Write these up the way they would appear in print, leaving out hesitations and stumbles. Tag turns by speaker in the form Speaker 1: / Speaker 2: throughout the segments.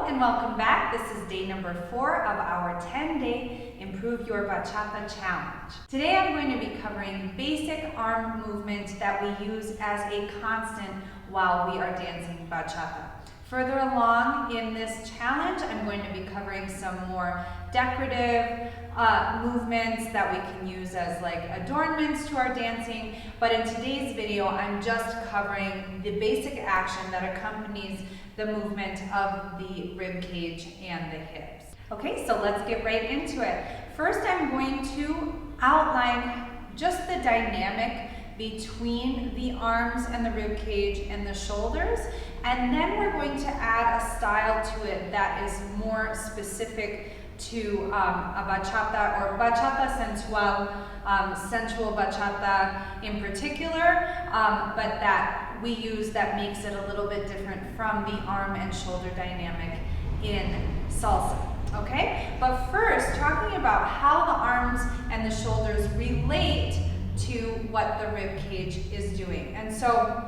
Speaker 1: Hello and welcome back. This is day number 4 of our 10-day Improve Your Bachata Challenge. Today I'm going to be covering basic arm movement that we use as a constant while we are dancing bachata. Further along in this challenge, I'm going to be covering some more decorative movements that we can use as like adornments to our dancing. But in today's video, I'm just covering the basic action that accompanies the movement of the rib cage and the hips. Okay, so let's get right into it. First, I'm going to outline just the dynamic between the arms and the rib cage and the shoulders, and then we're going to add a style to it that is more specific to a bachata or bachata sensual, sensual bachata in particular, but that we use that makes it a little bit different from the arm and shoulder dynamic in salsa. Okay, but first, talking about how the arms and the shoulders relate to what the rib cage is doing. And so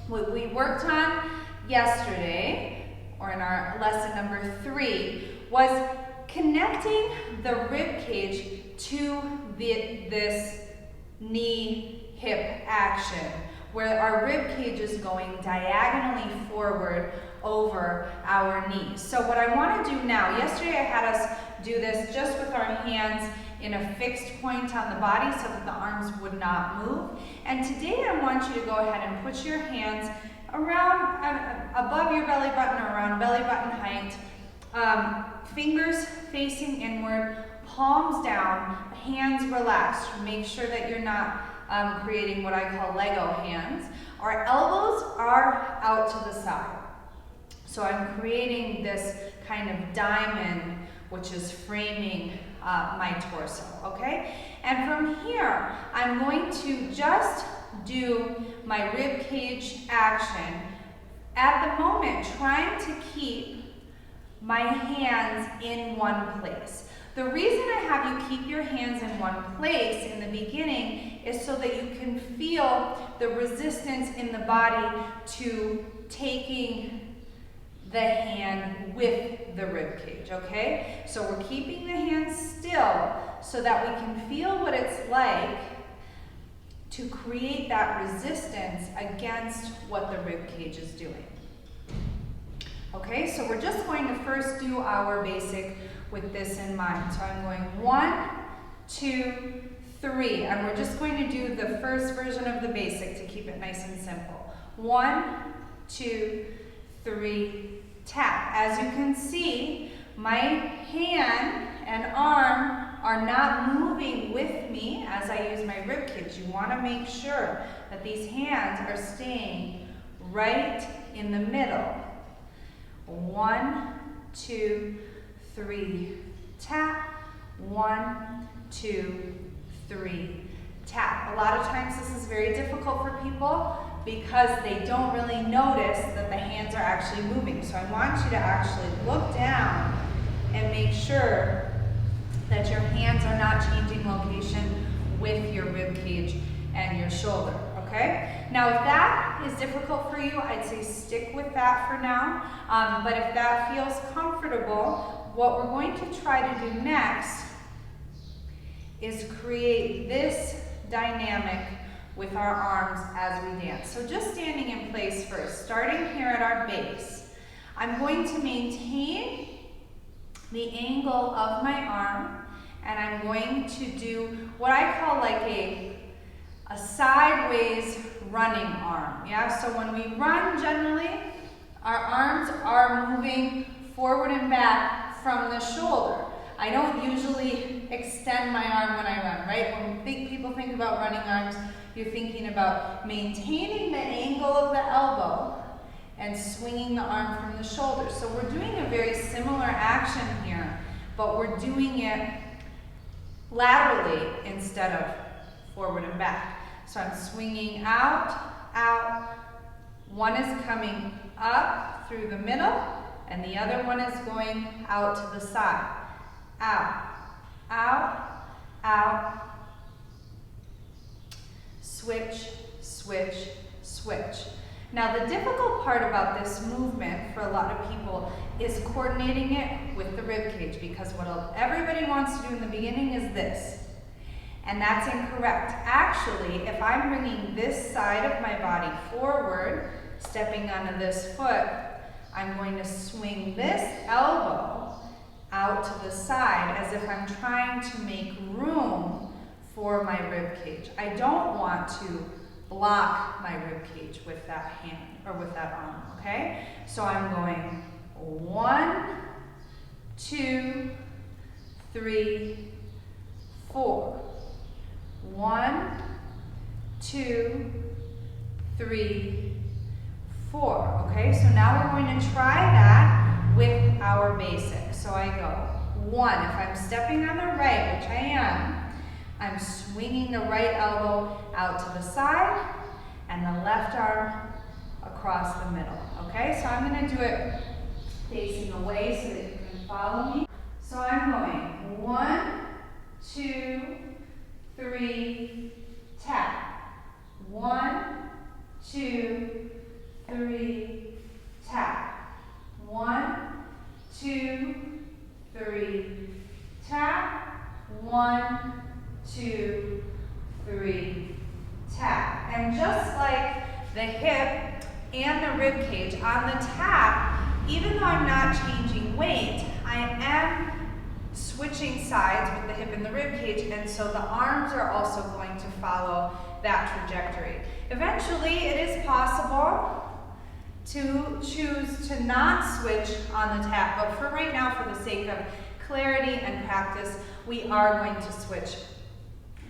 Speaker 1: what we worked on yesterday, or in our lesson number 3, was connecting the rib cage to this knee hip action, where our rib cage is going diagonally forward over our knees. So what I want to do now, yesterday I had us do this just with our hands in a fixed point on the body so that the arms would not move. And today I want you to go ahead and put your hands around, above your belly button or around belly button height, fingers facing inward, palms down, hands relaxed. Make sure that you're not creating what I call Lego hands. Our elbows are out to the side. So I'm creating this kind of diamond, which is framing my torso, okay? And from here, I'm going to just do my rib cage action. At the moment, trying to keep my hands in one place. The reason I have you keep your hands in one place in the beginning is so that you can feel the resistance in the body to taking the hand with the rib cage, okay? So we're keeping the hands still so that we can feel what it's like to create that resistance against what the rib cage is doing. Okay, so we're just going to first do our basic with this in mind. So I'm going 1, 2, 3, and we're just going to do the first version of the basic to keep it nice and simple. 1, 2, 3, tap. As you can see, my hand and arm are not moving with me as I use my rib cage. You want to make sure that these hands are staying right in the middle. 1, 2, 3, tap. 1, 2, 3, tap. A lot of times this is very difficult for people because they don't really notice that the hands are actually moving. So I want you to actually look down and make sure that your hands are not changing location with your rib cage and your shoulder, okay? Now if that is difficult for you, I'd say stick with that for now. But if that feels comfortable, what we're going to try to do next is create this dynamic with our arms as we dance. So just standing in place first, starting here at our base. I'm going to maintain the angle of my arm, and I'm going to do what I call like a sideways running arm. Yeah, so when we run generally, our arms are moving forward and back from the shoulder. I don't usually extend my arm when I run, right? When people think about running arms, you're thinking about maintaining the angle of the elbow and swinging the arm from the shoulder. So we're doing a very similar action here, but we're doing it laterally instead of forward and back. So I'm swinging out, out. One is coming up through the middle, and the other one is going out to the side. Out, out, out. Switch, switch, switch. Now the difficult part about this movement for a lot of people is coordinating it with the rib cage, because what everybody wants to do in the beginning is this. And that's incorrect. Actually, if I'm bringing this side of my body forward, stepping onto this foot, I'm going to swing this elbow out to the side as if I'm trying to make room for my rib cage. I don't want to block my rib cage with that hand or with that arm, okay? So I'm going 1, 2, 3, 4. 1, 2, 3, 4. Okay, so now we're going to try that with our basic. So I go 1. If I'm stepping on the right, which I am, I'm swinging the right elbow out to the side and the left arm across the middle. Okay, so I'm going to do it facing away so that you can follow me. So I'm going 1, 2, 3, tap. 1, 2, 3, tap. 1, 2, 3, tap. 1, 2, 3, tap. And just like the hip and the rib cage, on the tap, even though I'm not changing weight, I am switching sides with the hip and the rib cage, and so the arms are also going to follow that trajectory. Eventually, it is possible to choose to not switch on the tap, but for right now, for the sake of clarity and practice, we are going to switch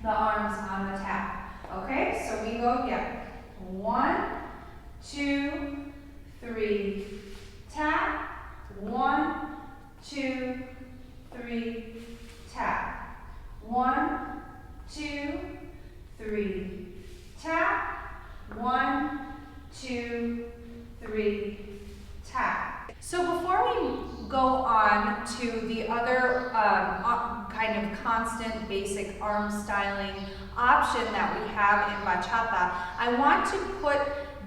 Speaker 1: the arms on the tap. Okay, so we go again. 1, 2, 3, tap. 1, 2, 3, tap. 1, 2, 3, tap. 1, 2, 3, tap. So before we go on to the other kind of constant basic arm styling option that we have in Bachata, I want to put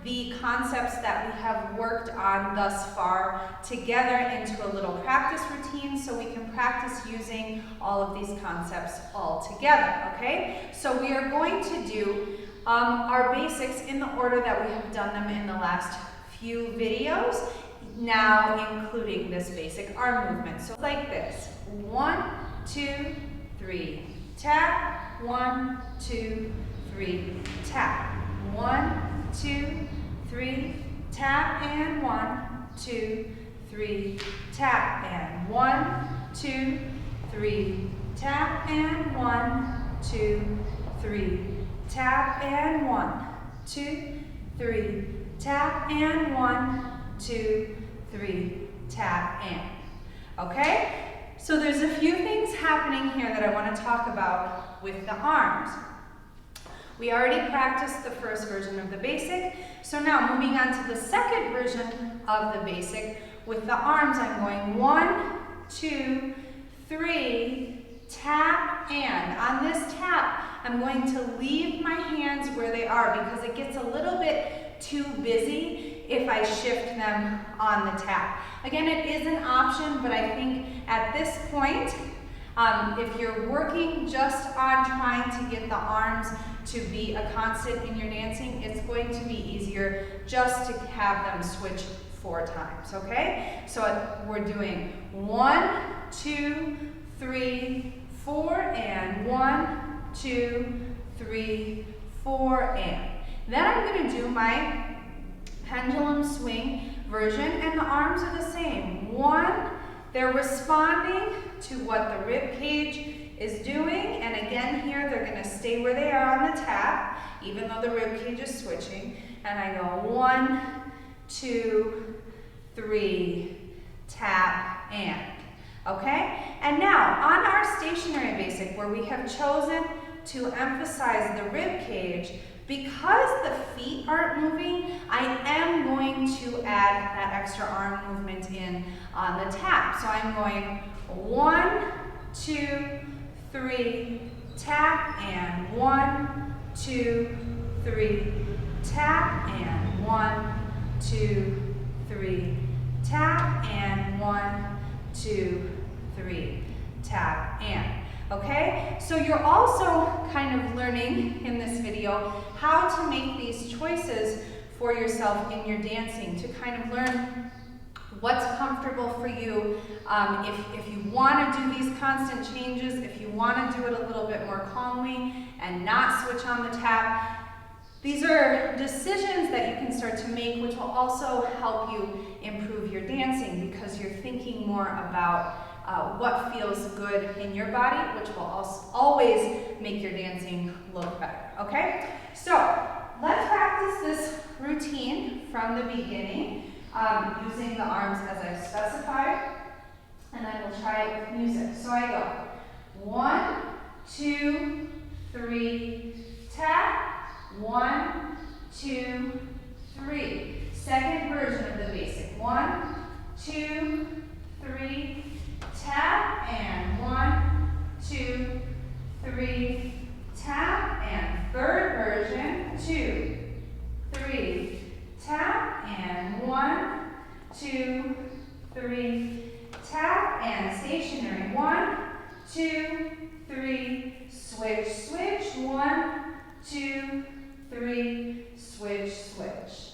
Speaker 1: the concepts that we have worked on thus far together into a little practice routine so we can practice using all of these concepts all together, okay? So we are going to do our basics in the order that we have done them in the last few videos, now including this basic arm movement. So like this, 1, 2, 3, tap, 1, 2, 3, tap, 1, 2, 3, tap, and 1, 2, 3, tap, and 1, 2, 3, tap, and 1, 2, 3, tap, and 1, 2, 3, tap, and 1, 2, 3, tap, and. Okay? So there's a few things happening here that I want to talk about with the arms. We already practiced the first version of the basic, so now moving on to the second version of the basic. With the arms, I'm going 1, 2, 3, tap, and. On this tap, I'm going to leave my hands where they are because it gets a little bit too busy if I shift them on the tap. Again, it is an option, but I think at this point, if you're working just on trying to get the arms to be a constant in your dancing, it's going to be easier just to have them switch 4 times, okay? So we're doing 1, 2, 3, 4, and 1, 2, 3, 4, and. Then I'm going to do my pendulum swing version, and the arms are the same. 1, they're responding to what the rib cage is doing, and again here they're going to stay where they are on the tap, even though the rib cage is switching. And I go 1, 2, 3, tap, and. Okay? And now on our stationary basic, where we have chosen to emphasize the rib cage, because the feet aren't moving, I am going to add that extra arm movement in on the tap. So I'm going 1, 2, 3, tap, and 1, 2, 3, tap, and 1, 2, 3, tap, and 1, 2, 3, tap, and. Okay, so you're also kind of learning in this video how to make these choices for yourself in your dancing, to kind of learn what's comfortable for you. If you want to do these constant changes, if you want to do it a little bit more calmly and not switch on the tap, these are decisions that you can start to make, which will also help you improve your dancing, because you're thinking more about what feels good in your body, which will also always make your dancing look better, okay? So let's practice this routine from the beginning, using the arms as I've specified, and then we'll try it with music. So I go 1, 2, 3, tap, 1, 2, 3. Second version of the basic. 1, 2, 3, tap, and 1, 2, 3, tap, and third version, 2, 3, tap, and 1, 2, 3, tap, and stationary. 1, 2, 3, switch, switch. 1, 2, 3, switch, switch.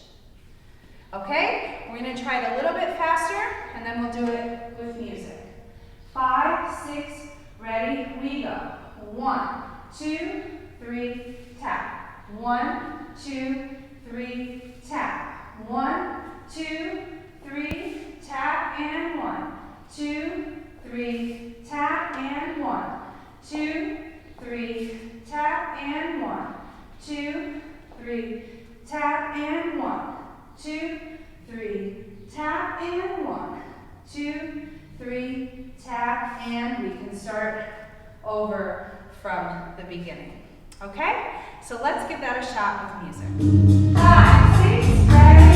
Speaker 1: Okay, we're going to try it a little bit faster, and then we'll do it with music. 5, 6, ready, we go. 1, 2, 3, tap. 1, 2, 3, tap. 1, 2, 3, tap, and 1, 2, 3, tap, and 1, 2, 3, tap, and 1, 2, 3, tap, and 1, 2, 3, tap, and 1, 2, 3, tap, and we can start over from the beginning. Okay? So let's give that a shot with music. 5, 6, ready,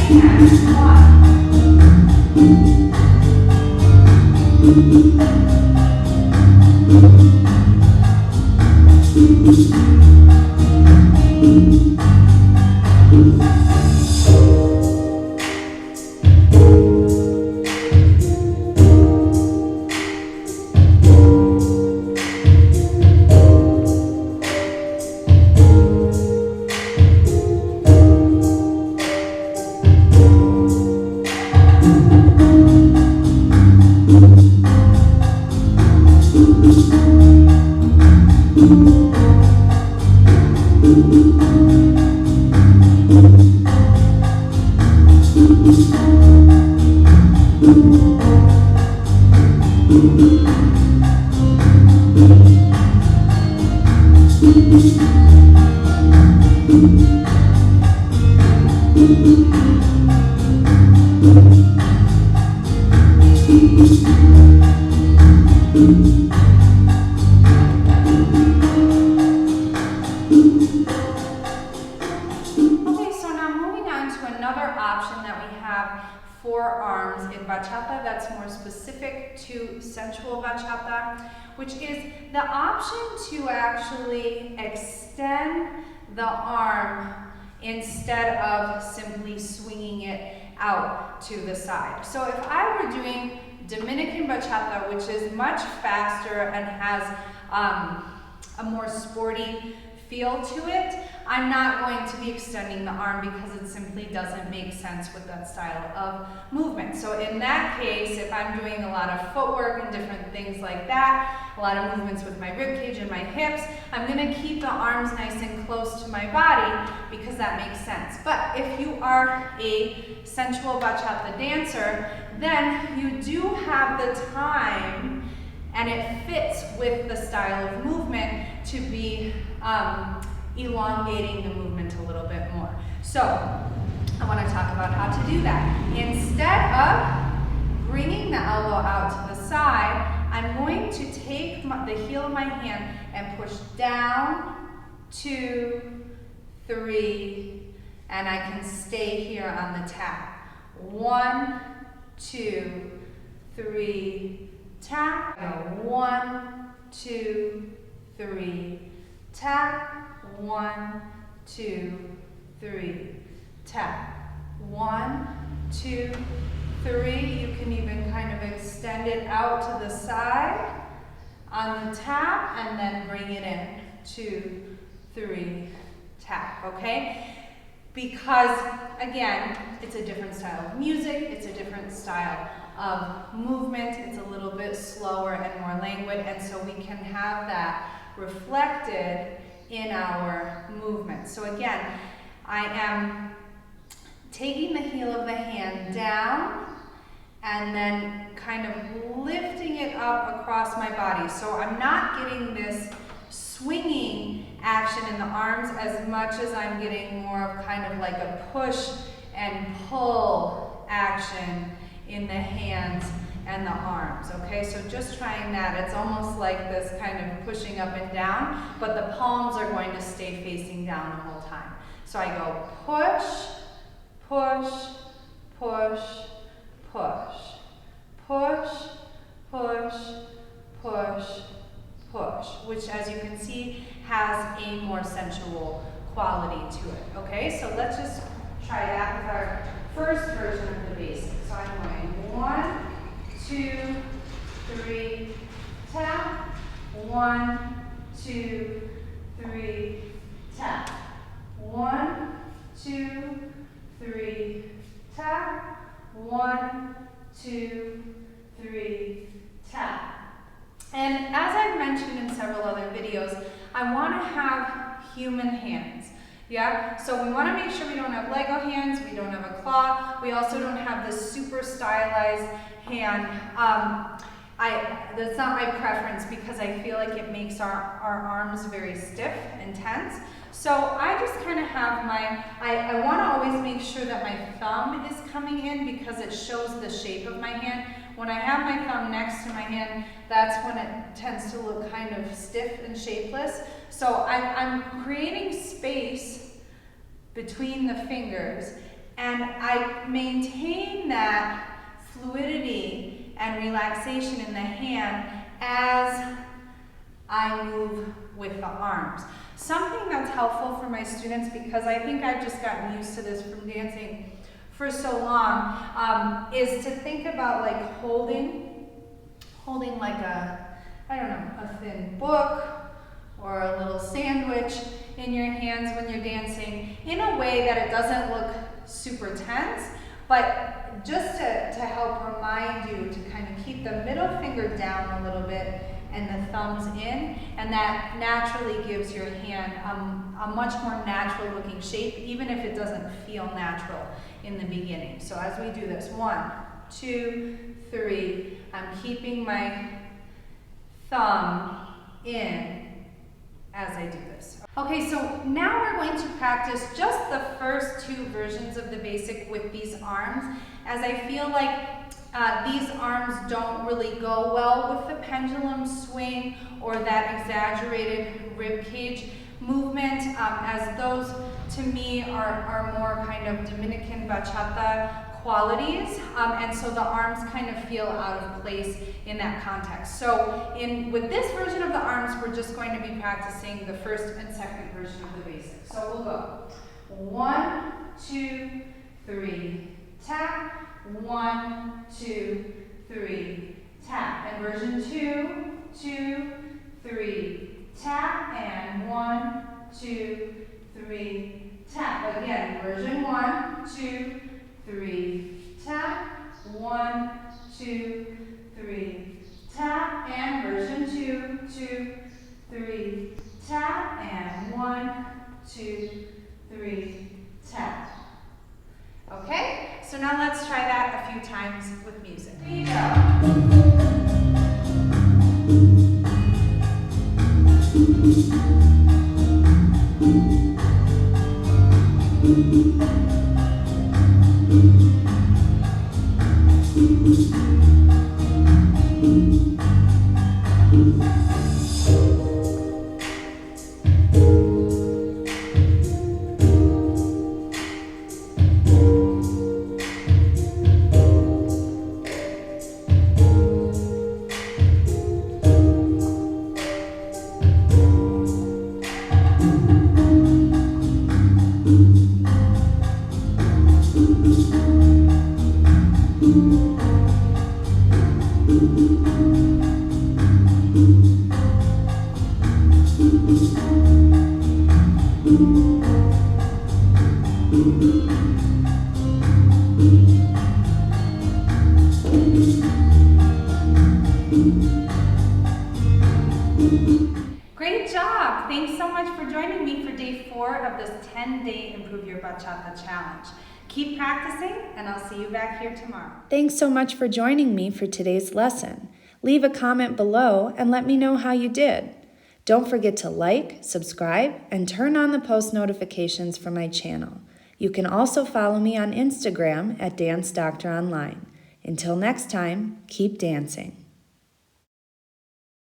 Speaker 1: bachata that's more specific to sensual bachata, which is the option to actually extend the arm instead of simply swinging it out to the side. So if I were doing Dominican bachata, which is much faster and has a more sporty feel to it, I'm not going to be extending the arm because it simply doesn't make sense with that style of movement. So in that case, if I'm doing a lot of footwork and different things like that, a lot of movements with my ribcage and my hips, I'm going to keep the arms nice and close to my body because that makes sense. But if you are a sensual bachata dancer, then you do have the time, and it fits with the style of movement, to be elongating the movement a little bit more. So I want to talk about how to do that. Instead of bringing the elbow out to the side, I'm going to take the heel of my hand and push down, 2, 3, and I can stay here on the tap. 1, 2, 3, tap. 1, 2, 3, tap. 1, 2, 3, tap. 1, 2, 3. You can even kind of extend it out to the side on the tap and then bring it in. 2, 3, tap, okay? Because, again, it's a different style of music, it's a different style of movement, it's a little bit slower and more languid, and so we can have that reflected in our movement. So again, I am taking the heel of the hand down and then kind of lifting it up across my body. So I'm not getting this swinging action in the arms as much as I'm getting more of kind of like a push and pull action in the hands and the arms, okay? So just trying that. It's almost like this kind of pushing up and down, but the palms are going to stay facing down the whole time. So I go push, push, push, push, push, push, push, push, which as you can see has a more sensual quality to it, okay? So let's just try that with our first version of the basic. So I'm going 1, 2, 3, tap, 1, 2, 3, tap, 1, 2, 3, tap, 1, 2, 3, tap. And as I've mentioned in several other videos, I want to have human hands. Yeah, so we want to make sure we don't have Lego hands, we don't have a claw, we also don't have this super stylized hand. That's not my preference because I feel like it makes our arms very stiff and tense. So I just kind of have my, I want to always make sure that my thumb is coming in because it shows the shape of my hand. When I have my thumb next to my hand, that's when it tends to look kind of stiff and shapeless. So I'm creating space between the fingers, and I maintain that fluidity and relaxation in the hand as I move with the arms. Something that's helpful for my students, because I think I've just gotten used to this from dancing for so long, is to think about like holding like a, I don't know, a thin book or a little sandwich in your hands when you're dancing in a way that it doesn't look super tense, but just to help remind you to kind of keep the middle finger down a little bit and the thumbs in, and that naturally gives your hand a much more natural looking shape, even if it doesn't feel natural in the beginning. So as we do this, 1, 2, 3, I'm keeping my thumb in as I do this. Okay, so now we're going to practice just the first 2 versions of the basic with these arms, as I feel like these arms don't really go well with the pendulum swing or that exaggerated rib cage movement, as those to me are more kind of Dominican bachata qualities, and so the arms kind of feel out of place in that context. So with this version of the arms, we're just going to be practicing the first and second version of the basic. So we'll go 1, 2, 3, tap, 1, 2, 3, tap, and version 2, 2, 3, tap, and 1, 2, 3, tap. Again, version 1, 2, 3, tap, 1, 2, 3, tap, and version 2, 2, 3, tap, and 1, 2, 3, tap. Okay, so now let's try that a few times with music. Here you go. Great job! Thanks so much for joining me for day 4 of this 10-day Improve Your Bachata Challenge. Keep practicing, and I'll see you back here tomorrow.
Speaker 2: Thanks so much for joining me for today's lesson. Leave a comment below and let me know how you did. Don't forget to like, subscribe, and turn on the post notifications for my channel. You can also follow me on Instagram at Dance Doctor Online. Until next time, keep dancing.